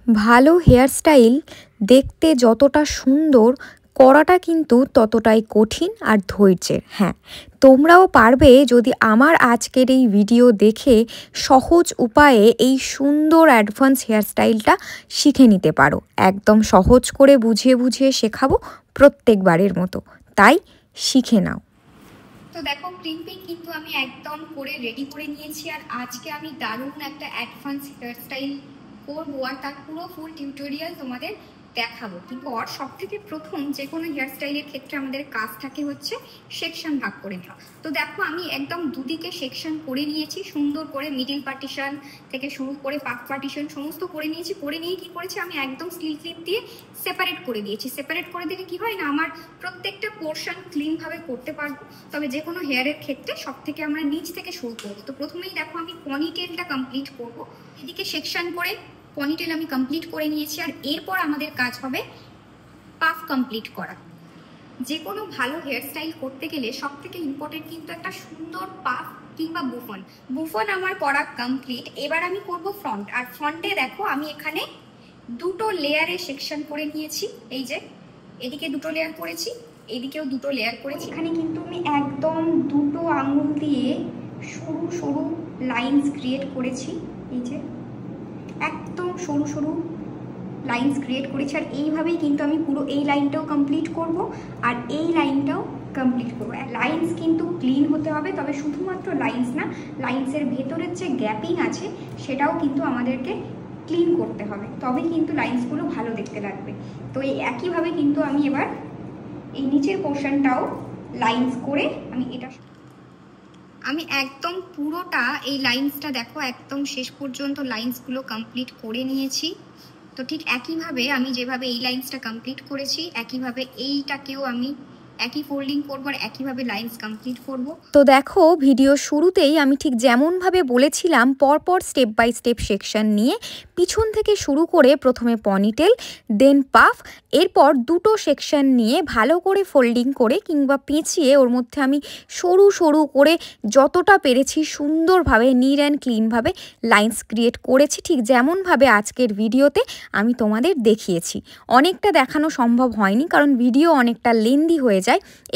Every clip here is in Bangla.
ভালো হেয়ারস্টাইল দেখতে যতটা সুন্দর, করাটা কিন্তু ততটাই কঠিন আর ধৈর্যের। হ্যাঁ, তোমরাও পারবে যদি আমার আজকের এই ভিডিও দেখে সহজ উপায়ে এই সুন্দর অ্যাডভান্স হেয়ারস্টাইলটা শিখে নিতে পারো। একদম সহজ করে বুঝিয়ে বুঝিয়ে শেখাবো প্রত্যেকবারের মতো, তাই শিখে নাও। তো দেখো, ক্রিম্পিং কিন্তু আমি একদম করে রেডি করে নিয়েছি, আর আজকে আমি দারুণ একটা অ্যাডভান্স হেয়ারস্টাইল করবো আর তার পুরো ফুল টিউটোরিয়াল তোমাদের দেখাবো। কিন্তু ওর সব থেকে প্রথম যে কোনো হেয়ারস্টাইলের ক্ষেত্রে আমাদের কাজ থাকে হচ্ছে সেকশন ভাগ করে নেওয়া। তো দেখো, আমি একদম দুদিকে সেকশন করে নিয়েছি সুন্দর করে, মিডিল পার্টিশন থেকে শুরু করে পাফ পার্টিশন সমস্ত করে নিয়েছি। করে নিয়ে কি করেছি, আমি একদম স্টিল ক্লিপ দিয়ে সেপারেট করে দিয়েছি। সেপারেট করে দিলে কি হয় না, আমার প্রত্যেকটা পোর্শন ক্লিনভাবে করতে পারবো। তবে যে কোনো হেয়ারের ক্ষেত্রে সব থেকে আমরা নিচ থেকে শুরু করবো। তো প্রথমেই দেখো, আমি পনিটেলটা কমপ্লিট করব। এদিকে সেকশন করে পনিটেল আমি কমপ্লিট করে নিয়েছি, আর এরপর আমাদের কাজ হবে পাফ কমপ্লিট করা। যে কোনো ভালো হেয়ারস্টাইল করতে গেলে সব থেকে ইম্পর্টেন্ট কিন্তু একটা সুন্দর পাফ কিংবা বুফন। বুফন আমার করা কমপ্লিট। এবার আমি করব ফ্রন্ট। আর ফ্রন্টে দেখো, আমি এখানে দুটো লেয়ারে সেকশন করে নিয়েছি। এই যে এদিকে দুটো লেয়ার করেছি, এদিকেও দুটো লেয়ার করেছি। এখানে কিন্তু আমি একদম দুটো আঙুল দিয়ে সরু সরু লাইনস ক্রিয়েট করেছি। এই যে একদম সরু সরু লাইনস ক্রিয়েট করেছি, আর এইভাবেই কিন্তু আমি পুরো এই লাইনটাও কমপ্লিট করব, আর এই লাইনটাও কমপ্লিট করবো। লাইনস কিন্তু ক্লিন হতে হবে, তবে শুধুমাত্র লাইনস না, লাইনসের ভেতরের যে গ্যাপিং আছে সেটাও কিন্তু আমাদেরকে ক্লিন করতে হবে, তবে কিন্তু লাইনসগুলো ভালো দেখতে লাগবে। তো এই একইভাবে কিন্তু আমি এবার এই নিচের পোর্শনটাও লাইনস করে আমি একদম পুরোটা এই লাইনসটা দেখো একদম শেষ পর্যন্ত লাইনসগুলো কমপ্লিট করে নিয়েছি। তো ঠিক একইভাবে আমি যেভাবে এই লাইনসটা কমপ্লিট করেছি, একইভাবে এইটাকেও আমি একই ফোল্ডিং করবো আর একইভাবে লাইনস কমপ্লিট করব। তো দেখো, ভিডিও শুরুতেই আমি ঠিক যেমনভাবে বলেছিলাম পরপর স্টেপ বাই স্টেপ সেকশন নিয়ে পিছন থেকে শুরু করে প্রথমে পনিটেল, দেন পাফ, এরপর দুটো সেকশন নিয়ে ভালো করে ফোল্ডিং করে কিংবা পেঁচিয়ে ওর মধ্যে আমি সরু সরু করে যতটা পেরেছি সুন্দরভাবে নিট অ্যান্ড ক্লিনভাবে লাইনস ক্রিয়েট করেছি, ঠিক যেমনভাবে আজকের ভিডিওতে আমি তোমাদের দেখিয়েছি। অনেকটা দেখানো সম্ভব হয়নি কারণ ভিডিও অনেকটা লেন্দি হয়ে যায়।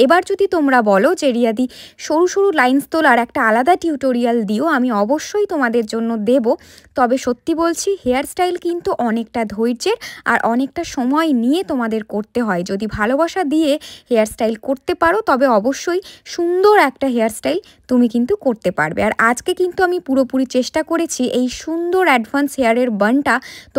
এবার যদি তোমরা বলো যে রিয়াদি সরু সরু লাইনস তোলার একটা আলাদা টিউটোরিয়াল দিও, আমি অবশ্যই তোমাদের জন্য দেব। তবে সত্যি বলছি, হেয়ারস্টাইল কিন্তু অনেকটা ধৈর্যের আর অনেকটা সময় নিয়ে তোমাদের করতে হয়। যদি ভালোবাসা দিয়ে হেয়ারস্টাইল করতে পারো তবে অবশ্যই সুন্দর একটা হেয়ারস্টাইল তুমি কিন্তু করতে পারবে। আর আজকে কিন্তু আমি পুরোপুরি চেষ্টা করেছি এই সুন্দর অ্যাডভান্স হেয়ারের বানটা